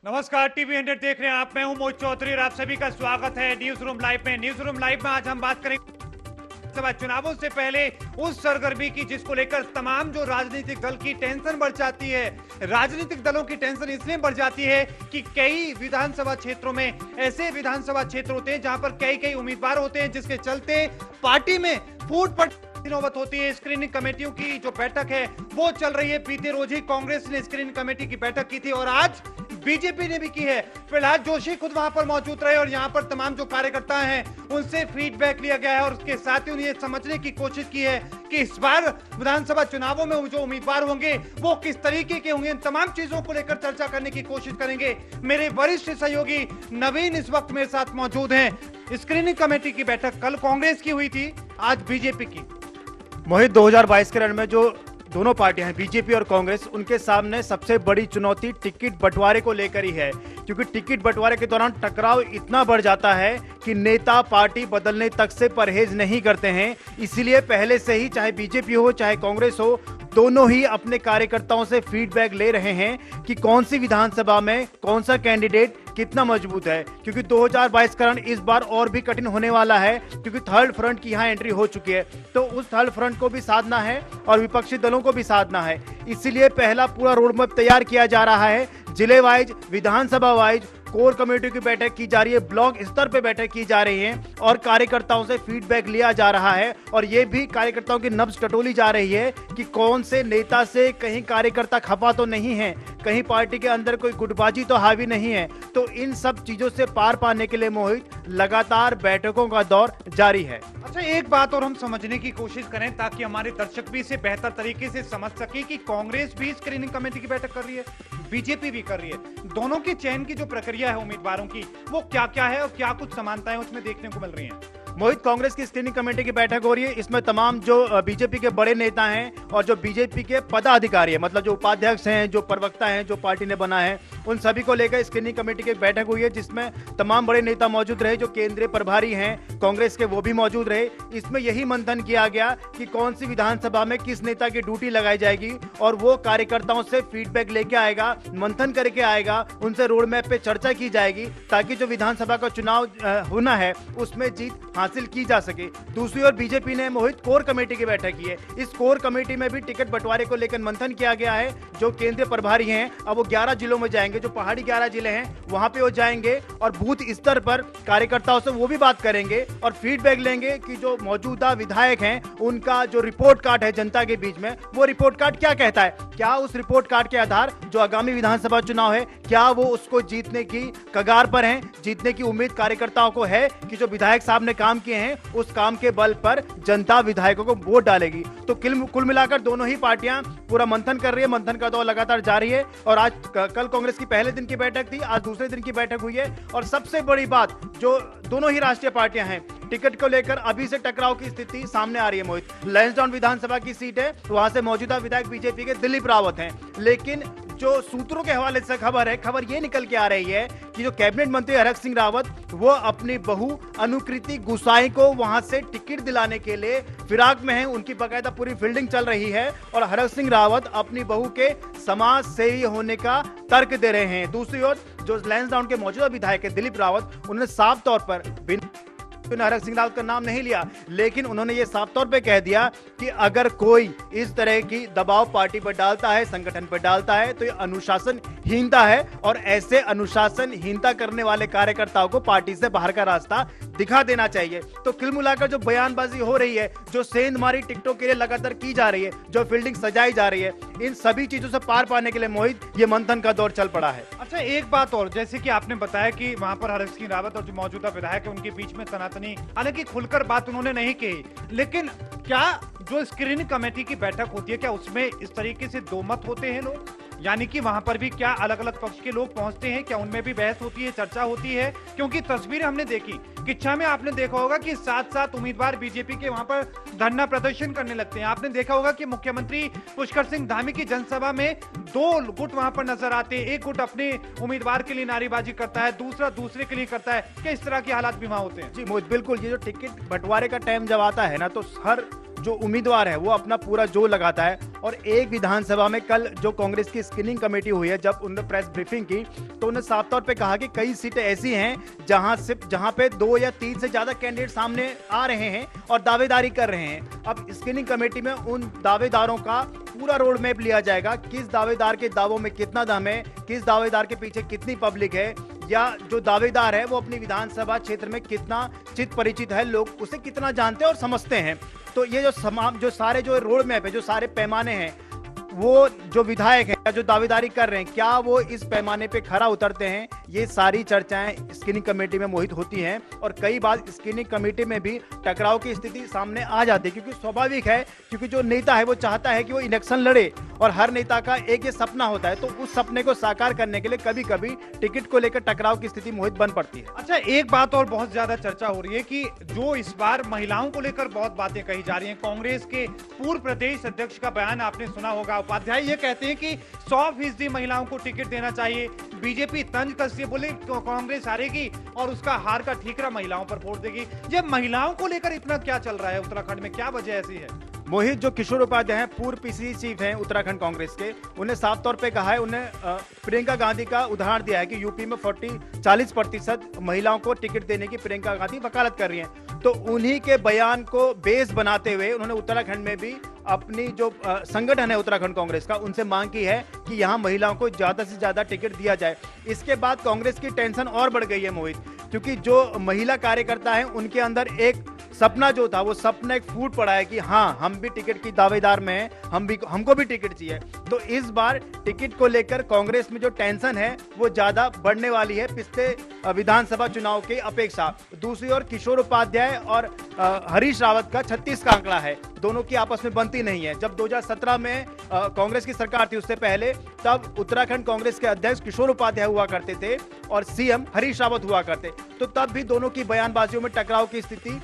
नमस्कार, टीवी 100 देख रहे हैं आप। मैं हूं मोहित चौधरी और आप सभी का स्वागत है न्यूज रूम लाइव में। न्यूज रूम लाइव में आज हम बात करेंगे लोकसभा चुनावों से पहले उस सरगर्मी की जिसको लेकर तमाम जो राजनीतिक दल की टेंशन बढ़ जाती है। राजनीतिक दलों की टेंशन इसलिए बढ़ जाती है कि कई विधानसभा क्षेत्रों में ऐसे विधानसभा क्षेत्र होते हैं जहां पर कई उम्मीदवार होते हैं, जिसके चलते पार्टी में फूट पड़ नौबत होती है। स्क्रीनिंग कमेटियों की जो बैठक है वो चल रही है। बीते रोज ही कांग्रेस ने स्क्रीनिंग कमेटी की बैठक की थी और आज बीजेपी ने भी की है। प्रहलाद जोशी खुद वहां पर मौजूद रहे और यहां पर तमाम जो कार्यकर्ता हैं उनसे फीडबैक लिया गया है और उसके साथ ही उन्हें समझने की कोशिश की है कि इस बार विधानसभा चुनावों में जो उम्मीदवार होंगे वो किस तरीके के होंगे। इन तमाम चीजों को लेकर चर्चा करने की कोशिश करेंगे। मेरे वरिष्ठ सहयोगी नवीन इस वक्त मेरे साथ मौजूद हैं। स्क्रीनिंग कमेटी की बैठक कल कांग्रेस की हुई थी, आज बीजेपी की। मोहित, 2022 के रण में जो दोनों पार्टियां हैं, बीजेपी और कांग्रेस, उनके सामने सबसे बड़ी चुनौती टिकट बंटवारे को लेकर ही है। क्योंकि टिकट बंटवारे के दौरान टकराव इतना बढ़ जाता है कि नेता पार्टी बदलने तक से परहेज नहीं करते हैं। इसीलिए पहले से ही चाहे बीजेपी हो चाहे कांग्रेस हो, दोनों ही अपने कार्यकर्ताओं से फीडबैक ले रहे हैं कि कौन सी विधानसभा में कौन सा कैंडिडेट कितना मजबूत है। क्योंकि 2022 का रण इस बार और भी कठिन होने वाला है, क्योंकि थर्ड फ्रंट की यहां एंट्री हो चुकी है। तो उस थर्ड फ्रंट को भी साधना है और विपक्षी दलों को भी साधना है। इसीलिए पहला पूरा रोड मैप तैयार किया जा रहा है। जिले वाइज, विधानसभा वाइज कोर कमेटी की बैठक की जा रही है, ब्लॉक स्तर पे बैठक की जा रही है और कार्यकर्ताओं से फीडबैक लिया जा रहा है। और ये भी कार्यकर्ताओं की नब्ज टटोली जा रही है कि कौन से नेता से कहीं कार्यकर्ता खफा तो नहीं है, कहीं पार्टी के अंदर कोई गुटबाजी तो हावी नहीं है। तो इन सब चीजों से पार पाने के लिए मोहित लगातार बैठकों का दौर जारी है। अच्छा, एक बात और हम समझने की कोशिश करें ताकि हमारे दर्शक भी इसे बेहतर तरीके से समझ सके कि कांग्रेस भी स्क्रीनिंग कमेटी की बैठक कर रही है, बीजेपी भी कर रही है। दोनों की चयन की जो प्रक्रिया है उम्मीदवारों की, वो क्या क्या है और क्या कुछ समानताएं उसमें देखने को मिल रही हैं? मोहित, कांग्रेस की स्क्रीनिंग कमेटी की बैठक हो रही है। इसमें तमाम जो बीजेपी के बड़े नेता हैं और जो बीजेपी के पदाधिकारी हैं, मतलब जो उपाध्यक्ष हैं, जो प्रवक्ता हैं, जो पार्टी ने बना है, उन सभी को लेकर स्क्रीनिंग कमेटी की बैठक हुई है, जिसमें तमाम बड़े नेता मौजूद रहे। जो केंद्रीय प्रभारी हैं कांग्रेस के, वो भी मौजूद रहे। इसमें यही मंथन किया गया कि कौन सी विधानसभा में किस नेता की ड्यूटी लगाई जाएगी और वो कार्यकर्ताओं से फीडबैक लेके आएगा, मंथन करके आएगा, उनसे रोड मैप पे चर्चा की जाएगी ताकि जो विधानसभा का चुनाव होना है उसमें जीत हासिल की जा सके। दूसरी ओर बीजेपी ने मोहित कोर कमेटी की बैठक की है। इस कोर कमेटी में भी टिकट बंटवारे को लेकर मंथन किया गया है। जो केंद्रीय प्रभारी हैं अब वो 11 जिलों में जाएंगे, जो पहाड़ी 11 जिले हैं वहां पे वो जाएंगे और बूथ स्तर पर कार्यकर्ताओं से वो भी बात करेंगे और फीडबैक लेंगे कि जो मौजूदा विधायक हैं उनका जो रिपोर्ट कार्ड है जनता के बीच में, वो रिपोर्ट कार्ड क्या कहता है। क्या उस रिपोर्ट कार्ड के आधार जो आगामी विधानसभा चुनाव है, क्या वो उसको जीतने की कगार पर हैं, जीतने की उम्मीद कार्यकर्ताओं को है कि जो विधायक साहब ने काम किए हैं उस काम के बल पर जनता विधायकों को वोट डालेगी। तो कुल मिलाकर दोनों ही पार्टियां पूरा मंथन कर रही है। मंथन का दौर लगातार जारी है और आज कल कांग्रेस की पहले दिन की बैठक थी, आज दूसरे दिन की बैठक हुई है। और सबसे बड़ी बात, जो दोनों ही राष्ट्रीय पार्टियां हैं, टिकट को लेकर अभी से टकराव की स्थिति सामने आ रही है। मोहित, लैंसडाउन विधानसभा की सीट है, वहां से मौजूदा विधायक बीजेपी के दिलीप रावत हैं, लेकिन जो सूत्रों के हवाले से खबर ये निकल के आ रही है कि जो कैबिनेट मंत्री हरक सिंह रावत, वो अपनी बहू अनुकृति गुसाई को वहां से टिकट दिलाने के लिए फिराक में हैं। उनकी बकायदा पूरी फील्डिंग चल रही है और हरक सिंह रावत अपनी बहू के समाज सेवी होने का तर्क दे रहे हैं। दूसरी ओर जो लैंसडाउन के मौजूदा विधायक है दिलीप रावत, उन्होंने साफ तौर पर हरक सिंह रावत का नाम नहीं लिया, लेकिन उन्होंने ये साफ तौर पे कह दिया कि अगर कोई इस तरह की दबाव पार्टी पर डालता है, संगठन पर डालता है, तो ये अनुशासनहीनता है और ऐसे अनुशासनहीनता करने वाले कार्यकर्ताओं को पार्टी से बाहर का रास्ता दिखा देना चाहिए। तो कुल मिलाकर जो बयानबाजी हो रही है, जो सेंधमारी टिकटों के लिए लगातार की जा रही है, जो फील्डिंग सजाई जा रही है, इन सभी चीजों से पार पाने के लिए मोहित ये मंथन का दौर चल पड़ा है। अच्छा, एक बात और, जैसे कि आपने बताया कि वहां पर हरक सिंह रावत और जो मौजूदा विधायक है उनके बीच में तनातनी, हालांकि खुलकर बात उन्होंने नहीं कही, लेकिन क्या जो स्क्रीनिंग कमेटी की बैठक होती है, क्या उसमें इस तरीके से दो मत होते हैं लोग? यानी कि वहां पर भी क्या अलग अलग पक्ष के लोग पहुंचते हैं, क्या उनमें भी बहस होती है, चर्चा होती है? क्योंकि तस्वीरें हमने देखी, किच्छा में आपने देखा होगा कि साथ साथ उम्मीदवार बीजेपी के वहां पर धरना प्रदर्शन करने लगते हैं। आपने देखा होगा कि मुख्यमंत्री पुष्कर सिंह धामी की जनसभा में 2 गुट वहां पर नजर आते हैं। एक गुट अपने उम्मीदवार के लिए नारेबाजी करता है, दूसरा दूसरे के लिए करता है। क्या इस तरह के हालात भी वहां होते हैं? जी मोहित, बिल्कुल। ये जो टिकट बंटवारे का टाइम जब आता है ना, तो हर जो उम्मीदवार है वो अपना पूरा जोर लगाता है। और एक विधानसभा में कल जो कांग्रेस की स्क्रीनिंग कमेटी हुई है, जब उन्होंने प्रेस ब्रीफिंग की तो उन्होंने साफ तौर पे कहा कि कई सीटें ऐसी हैं जहां पे 2 या 3 से ज्यादा कैंडिडेट सामने आ रहे हैं और दावेदारी कर रहे हैं। अब स्क्रीनिंग कमेटी में उन दावेदारों का पूरा रोड मैप लिया जाएगा, किस दावेदार के दावों में कितना दम है, किस दावेदार के पीछे कितनी पब्लिक है, या जो दावेदार है वो अपनी विधानसभा क्षेत्र में कितना चित परिचित है, लोग उसे कितना जानते हैं और समझते हैं। तो ये जो सारे जो रोड मैप है, जो सारे पैमाने हैं, वो जो विधायक है या जो दावेदारी कर रहे हैं, क्या वो इस पैमाने पे खरा उतरते हैं, ये सारी चर्चाएं स्क्रीनिंग कमेटी में मोहित होती हैं। और कई बार स्क्रीनिंग कमेटी में भी टकराव की स्थिति सामने आ जाती है, क्योंकि स्वाभाविक है, क्योंकि जो नेता है वो चाहता है कि वो इलेक्शन लड़े और हर नेता का एक ये सपना होता है, तो उस सपने को साकार करने के लिए कभी कभी टिकट को लेकर टकराव की स्थिति मोहित बन पड़ती है। अच्छा, एक बात और बहुत ज्यादा चर्चा हो रही है कि जो इस बार महिलाओं को लेकर बहुत बातें कही जा रही हैं। कांग्रेस के पूर्व प्रदेश अध्यक्ष का बयान आपने सुना होगा, उपाध्याय ये कहते हैं कि 100% महिलाओं को टिकट देना चाहिए। बीजेपी तंज कसती बोले कांग्रेस हारेगी और उसका हार का ठीकरा महिलाओं पर फोड़ देगी। जब महिलाओं को लेकर इतना क्या चल रहा है उत्तराखंड में, क्या वजह ऐसी है? मोहित, जो किशोर उपाध्याय हैं, पूर्व पीसीसी चीफ हैं उत्तराखंड कांग्रेस के, उन्हें साफ तौर पे कहा है, उन्हें प्रियंका गांधी का उदाहरण दिया है कि यूपी में 40% महिलाओं को टिकट देने की प्रियंका गांधी वकालत कर रही हैं। तो उन्हीं के बयान को बेस बनाते हुए उन्होंने उत्तराखंड में भी अपनी जो संगठन है उत्तराखंड कांग्रेस का, उनसे मांग की है कि यहां महिलाओं को ज्यादा से ज्यादा टिकट दिया जाए। इसके बाद कांग्रेस की टेंशन और बढ़ गई है मोहित, क्योंकि जो महिला कार्यकर्ता हैं उनके अंदर एक सपना जो था, वो सपना एक फूट पड़ा है कि हाँ, हम भी टिकट की दावेदार में हैं, हमको भी टिकट चाहिए। तो इस बार टिकट को लेकर कांग्रेस में जो टेंशन है वो ज्यादा बढ़ने वाली है पिछले विधानसभा चुनाव की अपेक्षा। दूसरी ओर किशोर उपाध्याय और हरीश रावत का 36 का आंकड़ा है, दोनों की आपस में बनती नहीं है। जब 2017 में कांग्रेस की सरकार थी, उससे पहले तब उत्तराखंड कांग्रेस के अध्यक्ष किशोर उपाध्याय हुआ करते थे और सीएम हरीश रावत हुआ करते, तो तब भी दोनों की बयानबाजियों में टकराव की स्थिति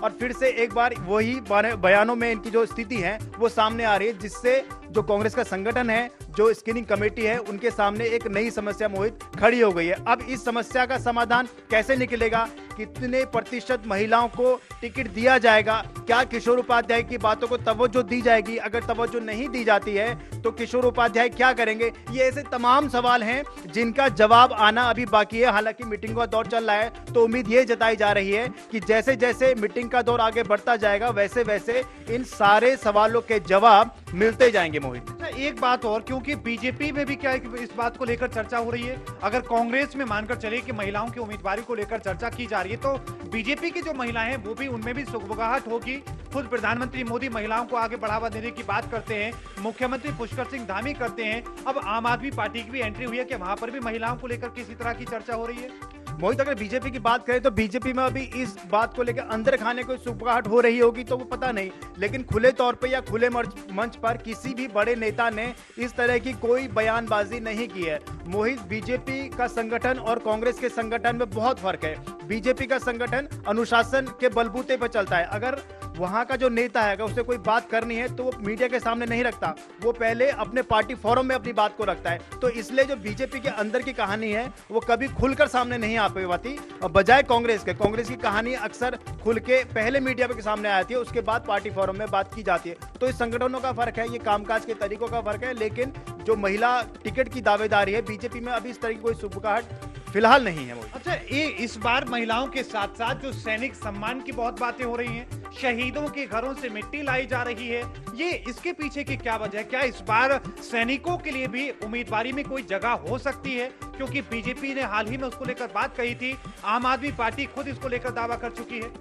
और फिर से एक बार वही बयानों में इनकी जो स्थिति है वो सामने आ रही है, जिससे जो कांग्रेस का संगठन है, जो स्क्रीनिंग कमेटी है, उनके सामने एक नई समस्या मोहित खड़ी हो गई है। अब इस समस्या का समाधान कैसे निकलेगा, कितने प्रतिशत महिलाओं को टिकट दिया जाएगा, क्या किशोर उपाध्याय की बातों को तवज्जो दी जाएगी, अगर तवज्जो नहीं दी जाती है तो किशोर उपाध्याय क्या करेंगे, ये ऐसे तमाम सवाल हैं जिनका जवाब आना अभी बाकी है। हालांकि मीटिंग का दौर चल रहा है, तो उम्मीद ये जताई जा रही है कि जैसे जैसे मीटिंग का दौर आगे बढ़ता जाएगा, वैसे वैसे इन सारे सवालों के जवाब मिलते जाएंगे मोहित। एक बात और, क्योंकि बीजेपी में भी क्या है कि इस बात को लेकर चर्चा हो रही है, अगर कांग्रेस में मानकर चले कि महिलाओं की उम्मीदवारी को लेकर चर्चा की जा रही है, तो बीजेपी की जो महिलाएं हैं वो भी, उनमें भी सुगबुगाहट होगी। खुद प्रधानमंत्री मोदी महिलाओं को आगे बढ़ावा देने की बात करते हैं, मुख्यमंत्री पुष्कर सिंह धामी करते हैं, अब आम आदमी पार्टी की भी एंट्री हुई है कि वहां पर भी महिलाओं को लेकर किसी तरह की चर्चा हो रही है। मोहित, अगर बीजेपी की बात करें तो बीजेपी में अभी इस बात को लेकर अंदर खाने कोई सुगबुगाहट हो रही होगी तो वो पता नहीं, लेकिन खुले तौर पे या खुले मंच पर किसी भी बड़े नेता ने इस तरह की कोई बयानबाजी नहीं की है। मोहित, बीजेपी का संगठन और कांग्रेस के संगठन में बहुत फर्क है। बीजेपी का संगठन अनुशासन के बलबूते पर चलता है, अगर वहां का जो नेता है अगर उसे कोई बात करनी है तो वो मीडिया के सामने नहीं रखता, वो पहले अपने पार्टी फोरम में अपनी बात को रखता है। तो इसलिए जो बीजेपी के अंदर की कहानी है वो कभी खुलकर सामने नहीं आ पाती, बजाय कांग्रेस की कहानी अक्सर खुल के पहले मीडिया के सामने आती है, उसके बाद पार्टी फोरम में बात की जाती है। तो इस संगठनों का फर्क है, ये कामकाज के तरीकों का फर्क है, लेकिन जो महिला टिकट की दावेदारी है बीजेपी में अभी इस तरह की कोई सुगबुगाहट फिलहाल नहीं है। अच्छा, ये इस बार महिलाओं के साथ साथ जो सैनिक सम्मान की बहुत बातें हो रही हैं, शहीदों के घरों से मिट्टी लाई जा रही है, ये इसके पीछे की क्या वजह है? क्या इस बार सैनिकों के लिए भी उम्मीदवारी में कोई जगह हो सकती है? क्योंकि बीजेपी ने हाल ही में उसको लेकर बात कही थी, आम आदमी पार्टी खुद इसको लेकर दावा कर चुकी है।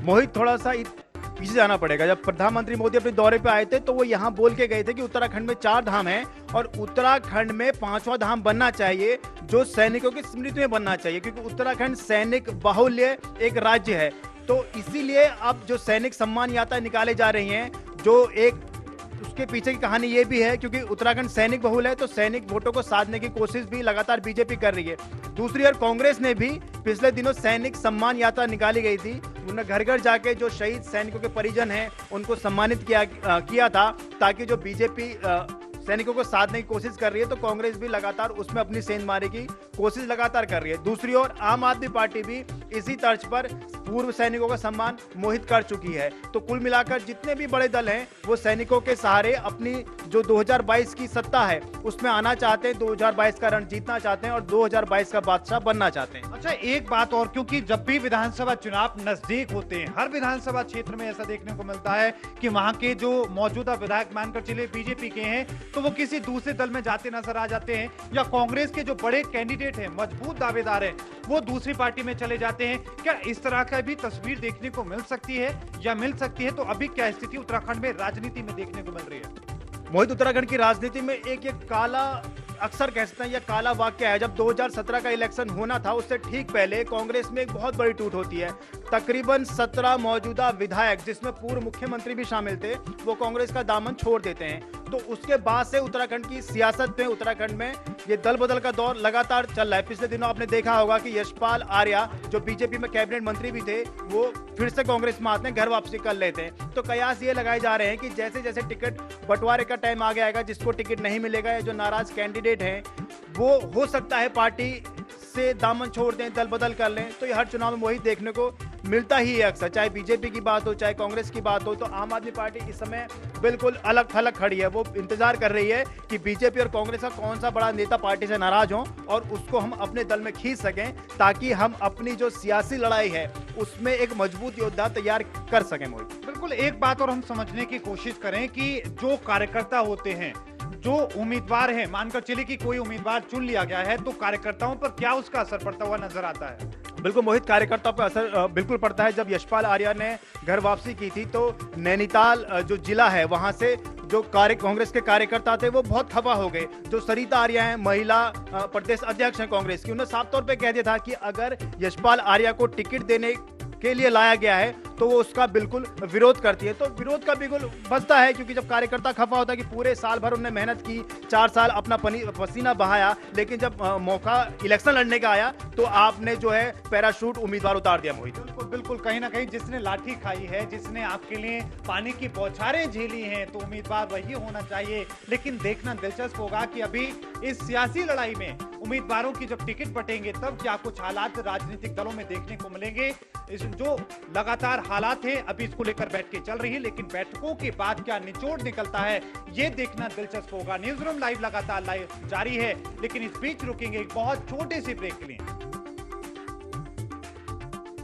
मोहित, थोड़ा सा पीछे जाना पड़ेगा। जब प्रधानमंत्री मोदी अपने दौरे पे आए थे तो वो यहाँ बोल के गए थे कि उत्तराखंड में 4 धाम हैं और उत्तराखंड में 5वां धाम बनना चाहिए, जो सैनिकों की स्मृति में बनना चाहिए, क्योंकि उत्तराखंड सैनिक बाहुल्य एक राज्य है। तो इसीलिए अब जो सैनिक सम्मान यात्रा निकाले जा रही हैं, जो एक उसके पीछे की कहानी ये भी है क्योंकि उत्तराखंड सैनिक बहुल है, तो सैनिक वोटों को साधने की कोशिश भी लगातार बीजेपी कर रही है। दूसरी ओर कांग्रेस ने भी पिछले दिनों सैनिक सम्मान यात्रा निकाली गई थी, उन्होंने घर घर जाके जो शहीद सैनिकों के परिजन हैं उनको सम्मानित किया था, ताकि जो बीजेपी सैनिकों को साधने की कोशिश कर रही है, तो कांग्रेस भी लगातार उसमें अपनी सेंध मारने की कोशिश लगातार कर रही है। दूसरी ओर आम आदमी पार्टी भी इसी तर्ज पर पूर्व सैनिकों का सम्मान मोहित कर चुकी है। तो कुल मिलाकर जितने भी बड़े दल हैं वो सैनिकों के सहारे अपनी जो 2022 की सत्ता है उसमें आना चाहते हैं, 2022 का रण जीतना चाहते हैं और 2022 का बादशाह बनना चाहते हैं। अच्छा, एक बात और, क्योंकि जब भी विधानसभा चुनाव नजदीक होते हैं, हर विधानसभा क्षेत्र में ऐसा देखने को मिलता है कि वहां के जो मौजूदा विधायक मानकर चले बीजेपी के हैं तो वो किसी दूसरे दल में जाते नजर आ जाते हैं, या कांग्रेस के जो बड़े कैंडिडेट हैं, मजबूत दावेदार हैं, वो दूसरी पार्टी में चले जाते हैं। क्या इस तरह का भी तस्वीर देखने को मिल सकती है या मिल सकती है? तो अभी क्या स्थिति उत्तराखंड में राजनीति में देखने को मिल रही है? मोहित, उत्तराखंड की राजनीति में एक काला, अक्सर कह सकते हैं यह काला वाक्य है। जब 2017 का इलेक्शन होना था उससे ठीक पहले कांग्रेस में एक बहुत बड़ी टूट होती है। तकरीबन 17 मौजूदा विधायक, जिसमें पूर्व मुख्यमंत्री भी शामिल थे, वो कांग्रेस का दामन छोड़ देते हैं। तो उसके बाद से उत्तराखंड की सियासत में, उत्तराखंड में ये दल बदल का दौर लगातार चल रहा है। पिछले दिनों आपने देखा होगा कि यशपाल आर्या, जो बीजेपी में कैबिनेट मंत्री भी थे, वो फिर से कांग्रेस में आते हैं, घर वापसी कर लेते हैं। तो कयास ये लगाए जा रहे हैं कि जैसे जैसे टिकट बंटवारे का टाइम आगे आएगा, जिसको टिकट नहीं मिलेगा या जो नाराज कैंडिडेट हैं वो हो सकता है पार्टी से दामन छोड़ दें, दल बदल कर लें। तो ये हर चुनाव में वही देखने को मिलता ही है अक्सर, चाहे बीजेपी की बात हो चाहे कांग्रेस की बात हो। तो आम आदमी पार्टी इस समय बिल्कुल अलग थलग खड़ी है। वो इंतजार कर रही है कि बीजेपी और कांग्रेस का कौन सा बड़ा नेता पार्टी से नाराज हो और उसको हम अपने दल में खींच सकें, ताकि हम अपनी जो सियासी लड़ाई है उसमें एक मजबूत योद्धा तैयार कर सकें। मोहित, बिल्कुल एक बात और हम समझने की कोशिश करें कि जो कार्यकर्ता होते हैं, जो उम्मीदवार है, मानकर चलिए कि कोई उम्मीदवार चुन लिया गया है, तो कार्यकर्ताओं पर क्या उसका असर पड़ता हुआ नजर आता है? बिल्कुल मोहित, कार्यकर्ताओं पर असर बिल्कुल पड़ता है। जब यशपाल आर्या ने घर वापसी की थी तो नैनीताल जो जिला है वहां से जो कांग्रेस के कार्यकर्ता थे वो बहुत खफा हो गए। जो सरिता आर्या हैं, महिला प्रदेश अध्यक्ष हैं कांग्रेस की, उन्होंने साफ तौर पे कह दिया था कि अगर यशपाल आर्या को टिकट देने के लिए लाया गया है तो वो उसका बिल्कुल विरोध करती है। तो विरोध का बिल्कुल बचता है, क्योंकि जब कार्यकर्ता खफा होता है कि पूरे साल भर उन्होंने मेहनत की, 4 साल अपना पसीना बहाया, लेकिन जब मौका इलेक्शन लड़ने का आया तो आपने जो है पैराशूट उम्मीदवार उतार दिया। मोहित, बिल्कुल बिल्कुल, कहीं ना कहीं जिसने लाठी खाई है, जिसने आपके लिए पानी की बौछारें झेली हैं, तो उम्मीदवार वही होना चाहिए। लेकिन देखना दिलचस्प होगा कि अभी इस सियासी लड़ाई में उम्मीदवारों की जब टिकट बटेंगे तब क्या कुछ हालात राजनीतिक दलों में देखने को मिलेंगे। इस जो लगातार हालात है अभी इसको लेकर बैठ के चल रही है, लेकिन बैठकों के बाद क्या निचोड़ निकलता है ये देखना दिलचस्प होगा। न्यूज़ रूम लाइव लगातार लाइव जारी है, लेकिन इस बीच रुकेंगे एक बहुत छोटे से ब्रेक के लिए।